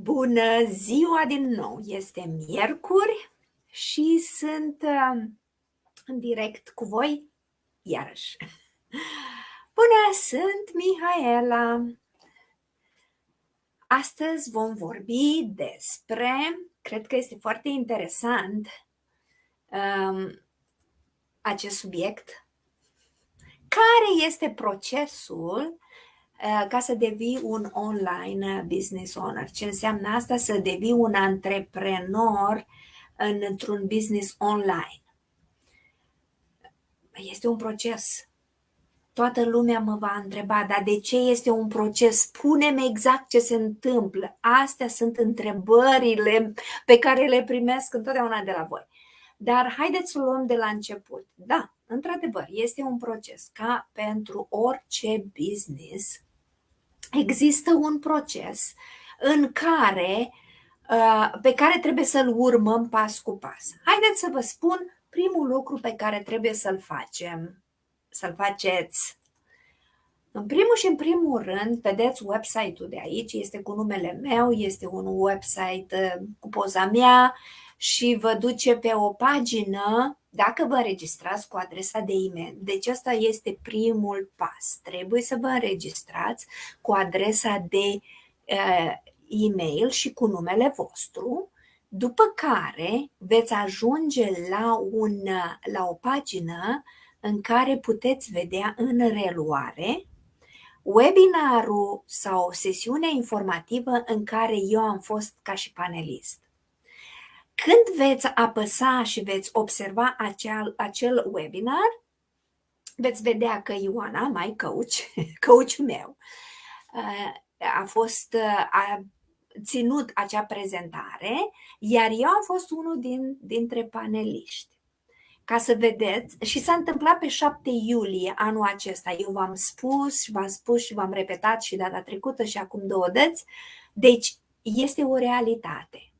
Bună ziua din nou! Este miercuri și sunt în direct cu voi iarăși. Bună, sunt Mihaela. Astăzi vom vorbi despre, cred că este foarte interesant acest subiect, care este procesul ca să devii un online business owner. Ce înseamnă asta? Să devii un antreprenor într-un business online. Este un proces. Toată lumea mă va întreba, dar de ce este un proces? Spune-mi exact ce se întâmplă. Astea sunt întrebările pe care le primesc întotdeauna de la voi. Dar haideți să o luăm de la început. Da, într-adevăr, este un proces. Ca pentru orice business, există un proces pe care trebuie să-l urmăm pas cu pas. Haideți să vă spun primul lucru pe care trebuie să-l faceți. În primul și în primul rând, vedeți website-ul de aici, este cu numele meu, este un website cu poza mea și vă duce pe o pagină dacă vă înregistrați cu adresa de e-mail. Deci ăsta este primul pas. Trebuie să vă înregistrați cu adresa de e-mail și cu numele vostru, după care veți ajunge la o pagină în care puteți vedea în reluare webinarul sau sesiunea informativă în care eu am fost ca și panelist. Când veți apăsa și veți observa acel webinar, veți vedea că Ioana, my coach, coachul meu, a ținut acea prezentare, iar eu am fost unul dintre paneliști. Ca să vedeți, și s-a întâmplat pe 7 iulie anul acesta. Eu v-am spus și v-am repetat și data trecută și acum 2 dăți. Deci este o realitate.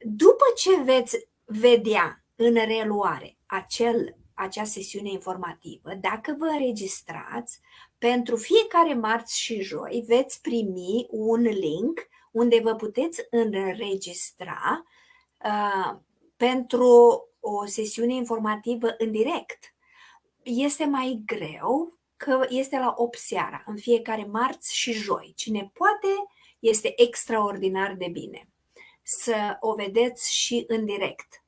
După ce veți vedea în reluare acea sesiune informativă, dacă vă înregistrați, pentru fiecare marți și joi veți primi un link unde vă puteți înregistra pentru o sesiune informativă în direct. Este mai greu că este la 8 seara, în fiecare marți și joi. Cine poate, este extraordinar de bine să o vedeți și în direct.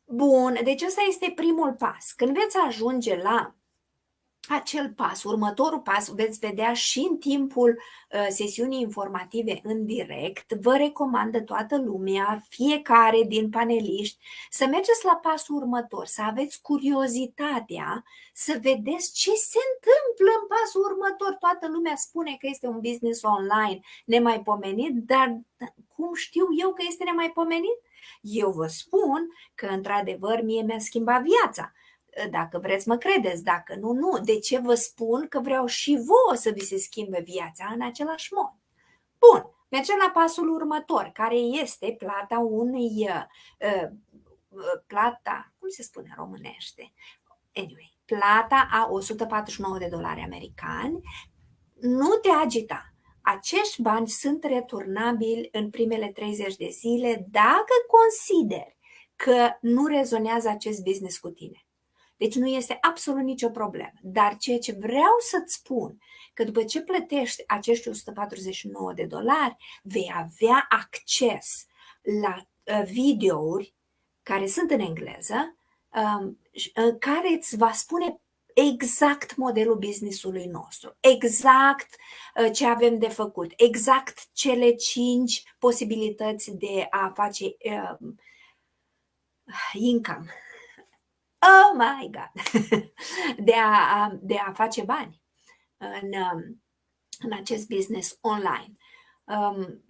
Bun, deci ăsta este primul pas. Când veți ajunge la acel pas, următorul pas, veți vedea și în timpul sesiunii informative în direct, vă recomandă toată lumea, fiecare din paneliști, să mergeți la pasul următor, să aveți curiozitatea, să vedeți ce se întâmplă în pasul următor. Toată lumea spune că este un business online nemaipomenit, dar cum știu eu că este nemaipomenit? Eu vă spun că, într-adevăr, mie mi-a schimbat viața. Dacă vreți, mă credeți, dacă nu, nu. De ce vă spun că vreau și vouă să vi se schimbe viața în același mod? Bun, mergem la pasul următor, care este plata, cum se spune în românește? Anyway, plata a $149 americani. Nu te agita. Acești bani sunt returnabili în primele 30 de zile dacă consideri că nu rezonează acest business cu tine. Deci nu este absolut nicio problemă. Dar ceea ce vreau să-ți spun, că după ce plătești acești $149, vei avea acces la videouri care sunt în engleză, care îți va spune exact modelul business-ului nostru, exact ce avem de făcut, exact cele 5 posibilități de a face income. Oh my God! de a face bani în acest business online.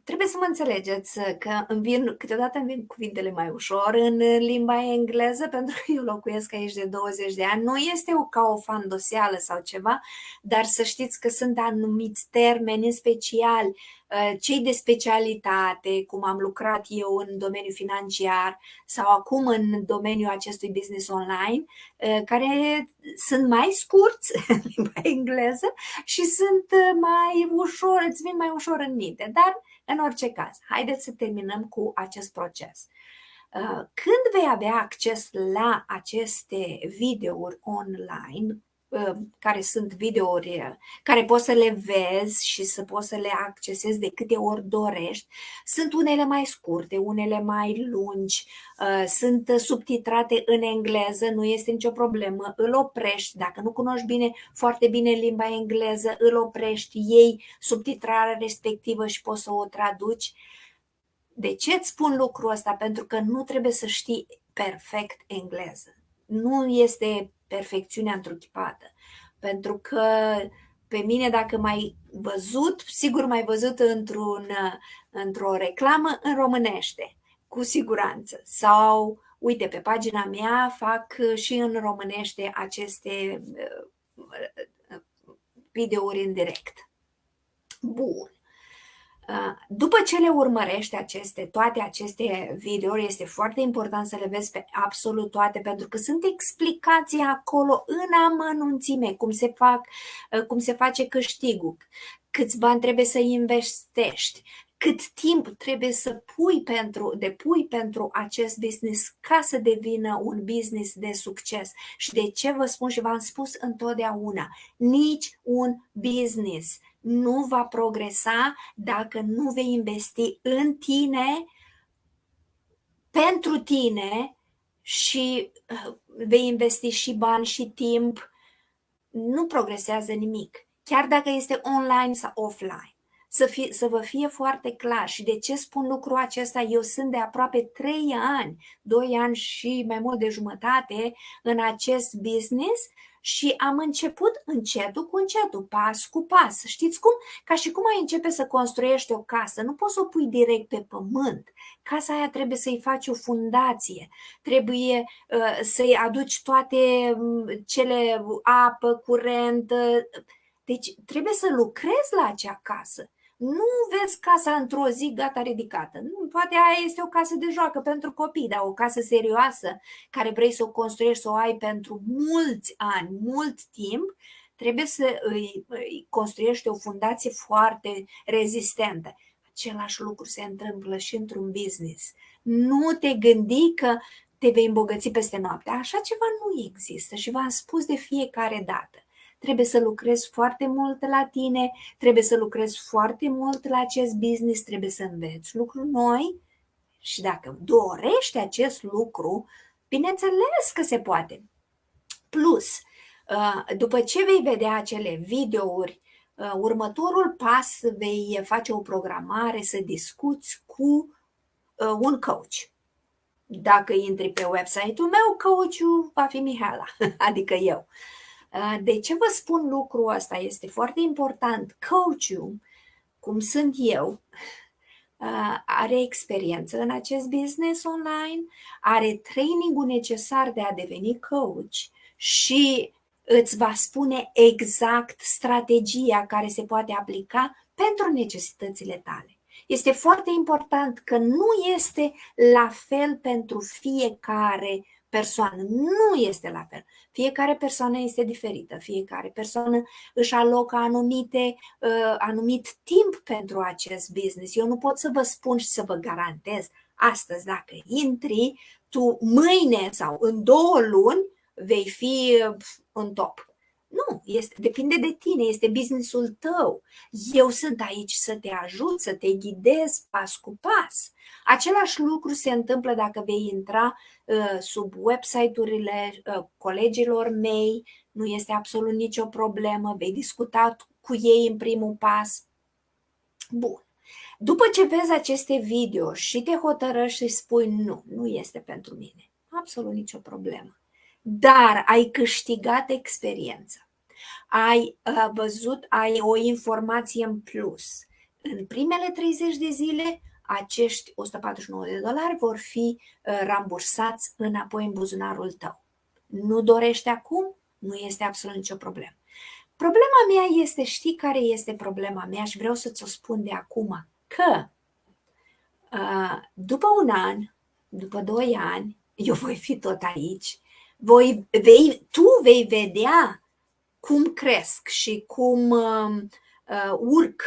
Trebuie să mă înțelegeți că câteodată îmi vin cuvintele mai ușor în limba engleză, pentru că eu locuiesc aici de 20 de ani. Nu este ca o fandoseală sau ceva, dar să știți că sunt anumiți termeni, în special cei de specialitate, cum am lucrat eu în domeniul financiar sau acum în domeniul acestui business online, care sunt mai scurți în limba engleză și sunt mai ușor, îți vin mai ușor în minte. Dar, în orice caz, haideți să terminăm cu acest proces. Când vei avea acces la aceste videouri online, care sunt videouri care poți să le vezi și să poți să le accesezi de câte ori dorești, sunt unele mai scurte, unele mai lungi, sunt subtitrate în engleză, nu este nicio problemă, îl oprești, dacă nu cunoști foarte bine limba engleză, îl oprești, iei subtitrarea respectivă și poți să o traduci. De ce îți spun lucrul ăsta? Pentru că nu trebuie să știi perfect engleză. Nu este perfecțiunea întruchipată. Pentru că pe mine, dacă m-ai văzut, sigur m-ai văzut într-o reclamă în românește, cu siguranță. Sau, uite, pe pagina mea fac și în românește aceste videouri în direct. Bun. După ce le urmărești toate aceste videouri, este foarte important să le vezi pe absolut toate, pentru că sunt explicații acolo în amănunțime, cum se face câștigul, câți bani trebuie să investești, cât timp trebuie să depui pentru acest business ca să devină un business de succes. Și de ce vă spun și v-am spus întotdeauna, nici un business nu va progresa dacă nu vei investi în tine, pentru tine și vei investi și bani și timp. Nu progresează nimic, chiar dacă este online sau offline. Să vă fie foarte clar. Și de ce spun lucrul acesta? Eu sunt de aproape 3 ani, 2 ani și mai mult de jumătate în acest business și am început încetul cu încetul, pas cu pas. Știți cum? Ca și cum ai începe să construiești o casă, nu poți să o pui direct pe pământ. Casa aia trebuie să-i faci o fundație, trebuie să-i aduci toate cele apă, curent. Deci trebuie să lucrezi la acea casă. Nu vezi casa într-o zi gata ridicată. Nu, poate aia este o casă de joacă pentru copii, dar o casă serioasă care vrei să o construiești, să o ai pentru mulți ani, mult timp, trebuie să îi construiești o fundație foarte rezistentă. Același lucru se întâmplă și într-un business. Nu te gândi că te vei îmbogăți peste noapte. Așa ceva nu există și v-am spus de fiecare dată. Trebuie să lucrezi foarte mult la tine, trebuie să lucrezi foarte mult la acest business, trebuie să înveți lucruri noi și dacă dorești acest lucru, bineînțeles că se poate. Plus, după ce vei vedea acele videouri, următorul pas vei face o programare să discuți cu un coach. Dacă intri pe website-ul meu, coachul va fi Mihaela, adică eu. De ce vă spun lucrul ăsta? Este foarte important. Coachul, cum sunt eu, are experiență în acest business online, are training-ul necesar de a deveni coach și îți va spune exact strategia care se poate aplica pentru necesitățile tale. Este foarte important că nu este la fel pentru fiecare persoană. Nu este la fel. Fiecare persoană este diferită. Fiecare persoană își alocă anumit timp pentru acest business. Eu nu pot să vă spun și să vă garantez astăzi, dacă intri, tu mâine sau în 2 luni vei fi în top. Nu, depinde de tine, este businessul tău. Eu sunt aici să te ajut, să te ghidez pas cu pas. Același lucru se întâmplă dacă vei intra sub website-urile colegilor mei, nu este absolut nicio problemă, vei discuta cu ei în primul pas. Bun. După ce vezi aceste video și te hotărăști și spui nu este pentru mine, absolut nicio problemă. Dar ai câștigat experiență, ai văzut, ai o informație în plus. În primele 30 de zile, acești $149 vor fi rambursați înapoi în buzunarul tău. Nu dorești acum? Nu este absolut nicio problemă. Problema mea este, știi care este problema mea și vreau să ți-o spun de acum, că după un an, după 2 ani, eu voi fi tot aici, tu vei vedea cum cresc și cum urc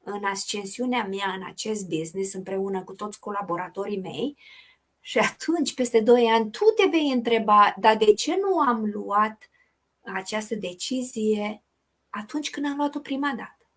în ascensiunea mea în acest business împreună cu toți colaboratorii mei și atunci, peste 2 ani, tu te vei întreba, dar de ce nu am luat această decizie atunci când am luat-o prima dată?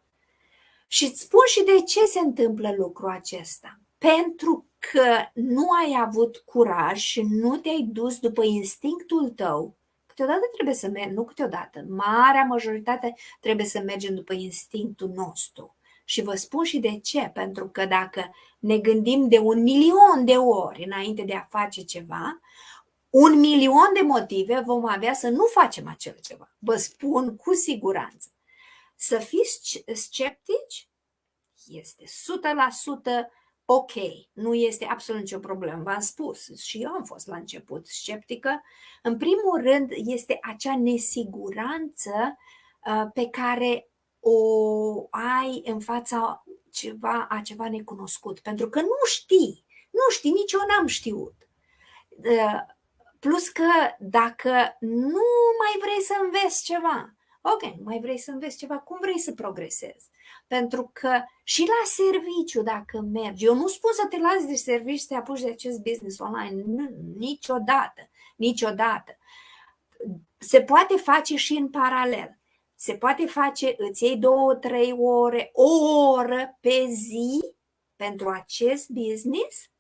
Și îți spun și de ce se întâmplă lucrul acesta. Pentru că nu ai avut curaj și nu te-ai dus după instinctul tău. Câteodată trebuie să mergi, nu câteodată, marea majoritate trebuie să mergem după instinctul nostru. Și vă spun și de ce, pentru că dacă ne gândim de 1.000.000 de ori înainte de a face ceva, 1.000.000 de motive vom avea să nu facem acel ceva. Vă spun cu siguranță. Să fiți sceptici este 100% ok, nu este absolut nicio problemă. V-am spus, și eu am fost la început sceptică. În primul rând este acea nesiguranță pe care o ai în fața a ceva necunoscut, pentru că nu știi, nici eu n-am știut. Plus că dacă nu mai vrei să înveți ceva, ok, nu mai vrei să înveți ceva, cum vrei să progresezi? Pentru că și la serviciu, dacă mergi, eu nu spun să te lași de serviciu, să te apuci de acest business online, nu, niciodată. Se poate face și în paralel. Se poate face, îți iei 2-3 ore, o oră pe zi pentru acest business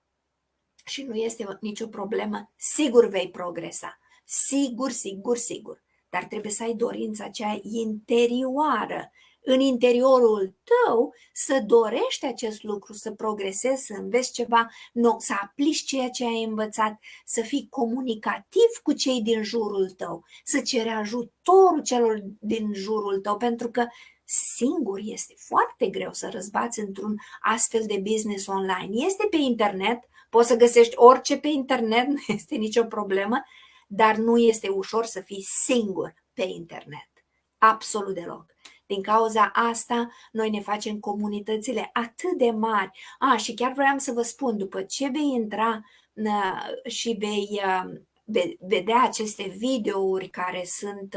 și nu este nicio problemă, sigur vei progresa. Sigur. Dar trebuie să ai dorința aceea interioară, în interiorul tău, să dorești acest lucru, să progresezi, să înveți ceva nou, să aplici ceea ce ai învățat, să fii comunicativ cu cei din jurul tău, să ceri ajutorul celor din jurul tău, pentru că singur este foarte greu să răzbați într-un astfel de business online. Este pe internet, poți să găsești orice pe internet, nu este nicio problemă, dar nu este ușor să fii singur pe internet. Absolut deloc. Din cauza asta, noi ne facem comunitățile atât de mari. Și chiar vreau să vă spun, după ce vei intra și vei vedea aceste videouri care sunt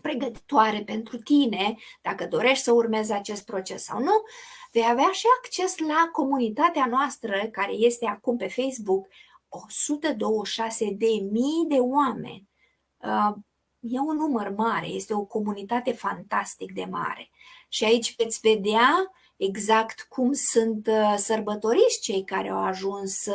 pregătitoare pentru tine, dacă dorești să urmezi acest proces sau nu, vei avea și acces la comunitatea noastră, care este acum pe Facebook, 126.000 de oameni. E un număr mare, este o comunitate fantastic de mare. Și aici veți vedea exact cum sunt sărbătoriți cei care au ajuns,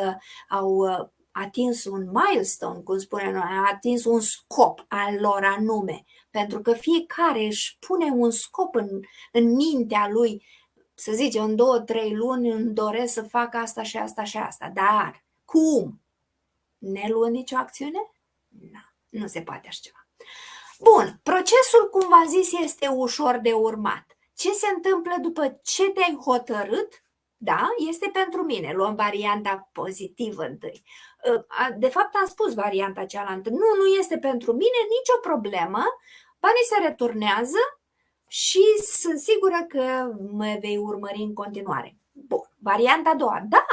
au atins un milestone, cum spunem noi, au atins un scop al lor anume. Pentru că fiecare își pune un scop în mintea lui, să zicem, în 2-3 luni îmi doresc să fac asta și asta și asta. Dar cum? Ne luăm nicio acțiune? Nu se poate așa ceva. Bun, procesul, cum v-am zis, este ușor de urmat. Ce se întâmplă după ce te-ai hotărât? Da, este pentru mine. Luăm varianta pozitivă întâi. De fapt, am spus varianta cealaltă. Nu este pentru mine, nicio problemă. Banii se returnează și sunt sigură că mă vei urmări în continuare. Bun, varianta a doua. Da,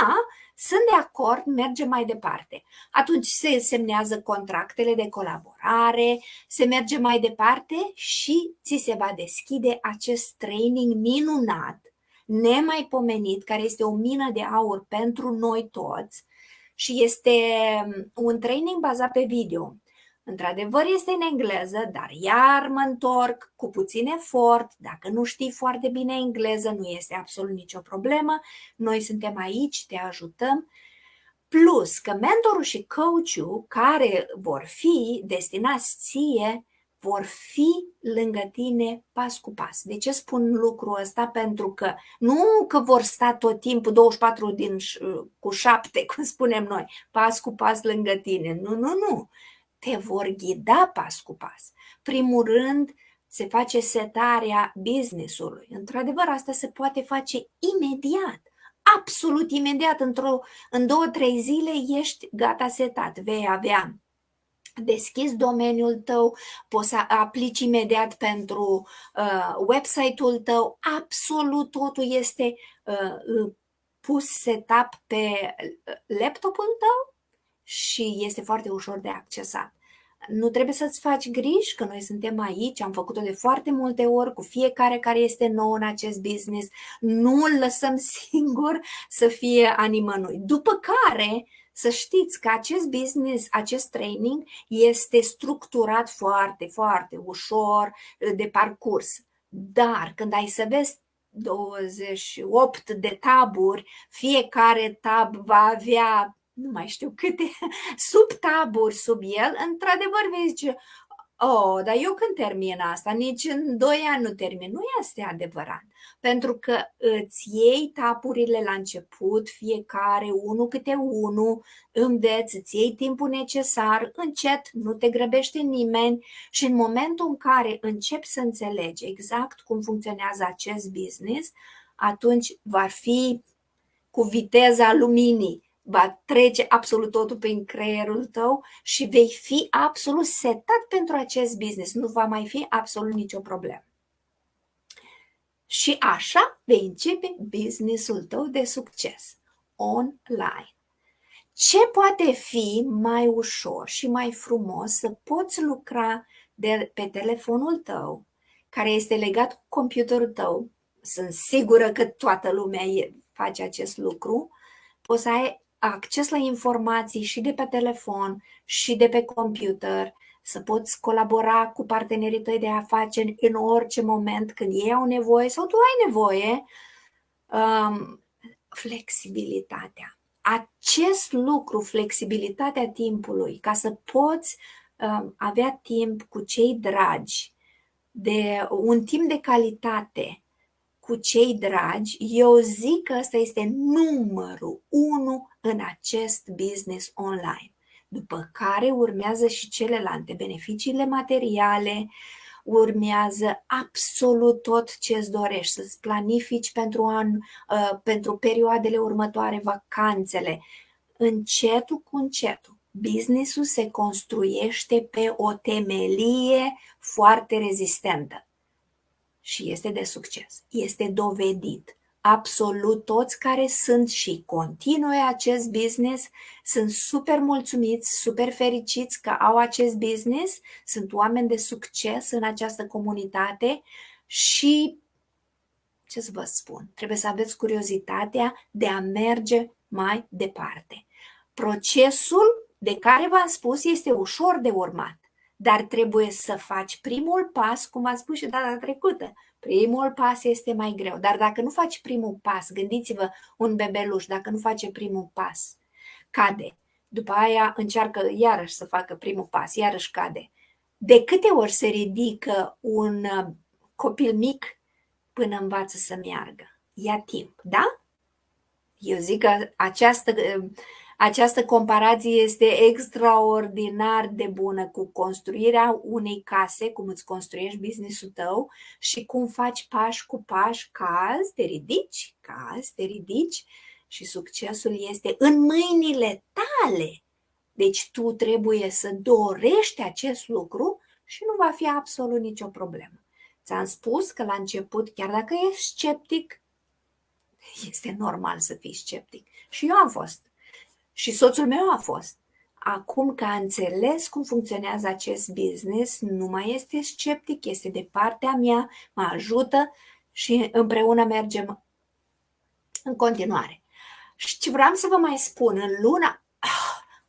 sunt de acord, mergem mai departe. Atunci se semnează contractele de colaborare, se merge mai departe și ți se va deschide acest training minunat, nemaipomenit, care este o mină de aur pentru noi toți și este un training bazat pe video. Într-adevăr este în engleză, dar iar mă întorc cu puțin efort. Dacă nu știi foarte bine engleză, nu este absolut nicio problemă. Noi suntem aici, te ajutăm. Plus că mentorul și coachul care vor fi destinați ție, vor fi lângă tine pas cu pas. De ce spun lucrul ăsta? Pentru că nu că vor sta tot timpul 24 cu 7, cum spunem noi, pas cu pas lângă tine. Nu. Te vor ghida pas cu pas. Primul rând, se face setarea business-ului. Într-adevăr, asta se poate face imediat. Absolut imediat. În 2-3 zile ești gata setat. Vei avea deschizi domeniul tău, poți să aplici imediat pentru website-ul tău, absolut totul este pus setup pe laptopul tău și este foarte ușor de accesat. Nu trebuie să-ți faci griji că noi suntem aici, am făcut-o de foarte multe ori cu fiecare care este nou în acest business, nu îl lăsăm singur să fie a nimănui. După care să știți că acest business, acest training este structurat foarte, foarte ușor de parcurs. Dar când ai să vezi 28 de taburi, fiecare tab va avea nu mai știu câte subtaburi sub el, într-adevăr vei zice, oh, dar eu când termin asta? Nici în 2 ani nu termin. Nu este adevărat. Pentru că îți iei taburile la început, fiecare, unul câte unul, înveți, îți iei timpul necesar, încet, nu te grăbește nimeni și în momentul în care începi să înțelegi exact cum funcționează acest business, atunci va fi cu viteza luminii, va trece absolut totul prin creierul tău și vei fi absolut setat pentru acest business. Nu va mai fi absolut nicio problemă. Și așa vei începe businessul tău de succes online. Ce poate fi mai ușor și mai frumos să poți lucra pe telefonul tău, care este legat cu computerul tău? Sunt sigură că toată lumea face acest lucru. Poți să ai acces la informații și de pe telefon și de pe computer, să poți colabora cu partenerii tăi de afaceri în orice moment când ei au nevoie sau tu ai nevoie. Flexibilitatea. Acest lucru, flexibilitatea timpului, ca să poți avea timp cu cei dragi, de un timp de calitate cu cei dragi, eu zic că ăsta este numărul 1 în acest business online. După care urmează și celelalte, beneficiile materiale, urmează absolut tot ce îți dorești, să-ți planifici pentru perioadele următoare, vacanțele, încetul cu încetul. Businessul se construiește pe o temelie foarte rezistentă și este de succes. Este dovedit. Absolut toți care sunt și continuă acest business sunt super mulțumiți, super fericiți că au acest business, sunt oameni de succes în această comunitate și, ce să vă spun, trebuie să aveți curiozitatea de a merge mai departe. Procesul de care v-am spus este ușor de urmat, dar trebuie să faci primul pas, cum v-am spus și data trecută. Primul pas este mai greu, dar dacă nu faci primul pas, gândiți-vă un bebeluș, dacă nu face primul pas, cade. După aia încearcă iarăși să facă primul pas, iarăși cade. De câte ori se ridică un copil mic până învață să meargă? Ia timp, da? Eu zic că această comparație este extraordinar de bună cu construirea unei case, cum îți construiești business-ul tău și cum faci pași cu pași, cazi, te ridici și succesul este în mâinile tale. Deci tu trebuie să dorești acest lucru și nu va fi absolut nicio problemă. Ți-am spus că la început, chiar dacă ești sceptic, este normal să fii sceptic. Și eu am fost. Și soțul meu a fost. Acum că a înțeles cum funcționează acest business, nu mai este sceptic, este de partea mea, mă ajută și împreună mergem în continuare. Și ce vreau să vă mai spun, în luna...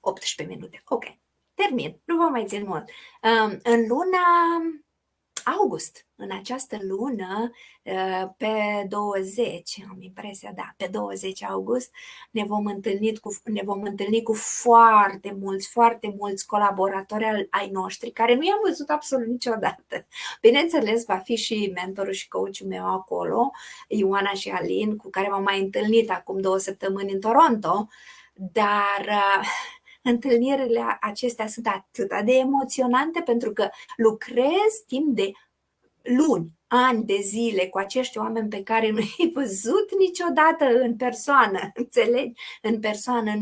18 minute, ok, termin, nu vă mai țin mult. În luna august, în această lună, pe 20, am impresia, da, pe 20 august, ne vom întâlni cu foarte mulți colaboratori ai noștri, care nu i-am văzut absolut niciodată. Bineînțeles, va fi și mentorul și coachul meu acolo, Ioana și Alin, cu care m-am mai întâlnit acum 2 săptămâni în Toronto, dar... întâlnirile acestea sunt atât de emoționante pentru că lucrez timp de luni ani de zile cu acești oameni pe care nu i-ai văzut niciodată în persoană, înțelegi? În persoană,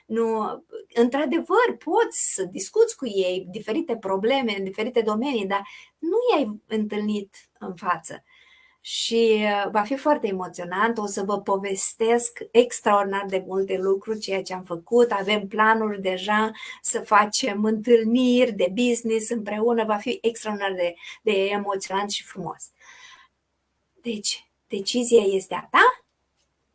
nu. Într-adevăr, poți să discuți cu ei diferite probleme în diferite domenii, dar nu i-ai întâlnit în față. Și va fi foarte emoționant, o să vă povestesc extraordinar de multe lucruri, ceea ce am făcut, avem planuri deja să facem întâlniri de business împreună, va fi extraordinar de emoționant și frumos. Deci, decizia este a ta,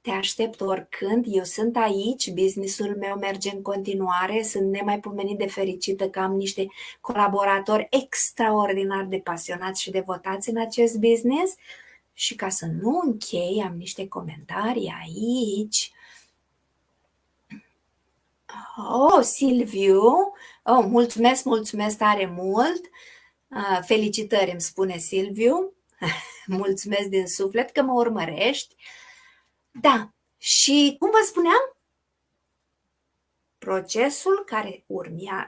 te aștept oricând, eu sunt aici, businessul meu merge în continuare, sunt nemaipomenit de fericită că am niște colaboratori extraordinar de pasionați și devotați în acest business. Și ca să nu închei, am niște comentarii aici. Silviu, mulțumesc tare mult. Felicitări, îmi spune Silviu. Mulțumesc din suflet că mă urmărești. Da, și cum vă spuneam, procesul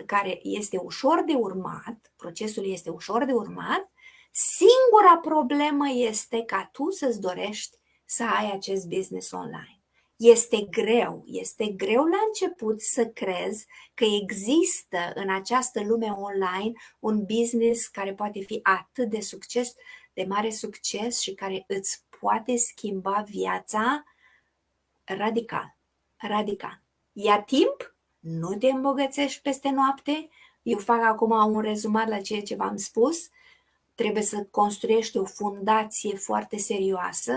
care este ușor de urmat, procesul este ușor de urmat, singura problemă este ca tu să-ți dorești să ai acest business online. Este greu la început să crezi că există în această lume online un business care poate fi atât de succes, de mare succes și care îți poate schimba viața radical. Ia timp, nu te îmbogățești peste noapte. Eu fac acum un rezumat la ceea ce v-am spus. Trebuie să construiești o fundație foarte serioasă,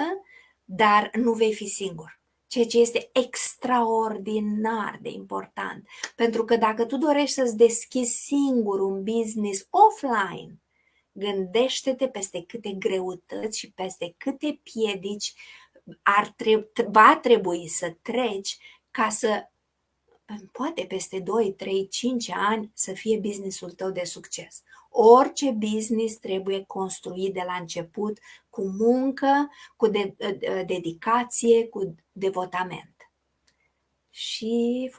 dar nu vei fi singur. Ceea ce este extraordinar de important. Pentru că dacă tu dorești să-ți deschizi singur un business offline, gândește-te peste câte greutăți și peste câte piedici va trebui să treci ca să, poate peste 2, 3, 5 ani, să fie businessul tău de succes. Orice business trebuie construit de la început cu muncă, cu dedicație, cu devotament. Și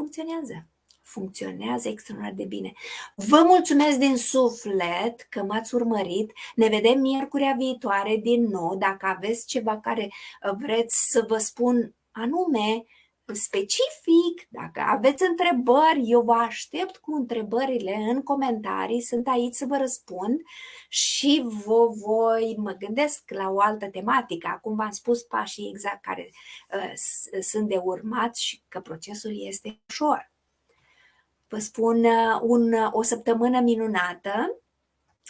funcționează extraordinar de bine. Vă mulțumesc din suflet că m-ați urmărit. Ne vedem miercurea viitoare din nou. Dacă aveți ceva care vreți să vă spun anume, specific, dacă aveți întrebări, eu vă aștept cu întrebările în comentarii, sunt aici să vă răspund și mă gândesc la o altă tematică. Acum v-am spus pașii exact care sunt de urmat și că procesul este ușor. Vă spun o săptămână minunată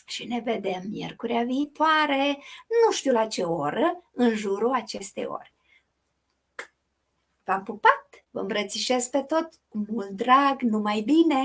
și ne vedem miercurea viitoare, nu știu la ce oră, în jurul acestei ore. V-am pupat, vă îmbrățișez pe tot, cu mult drag, numai bine!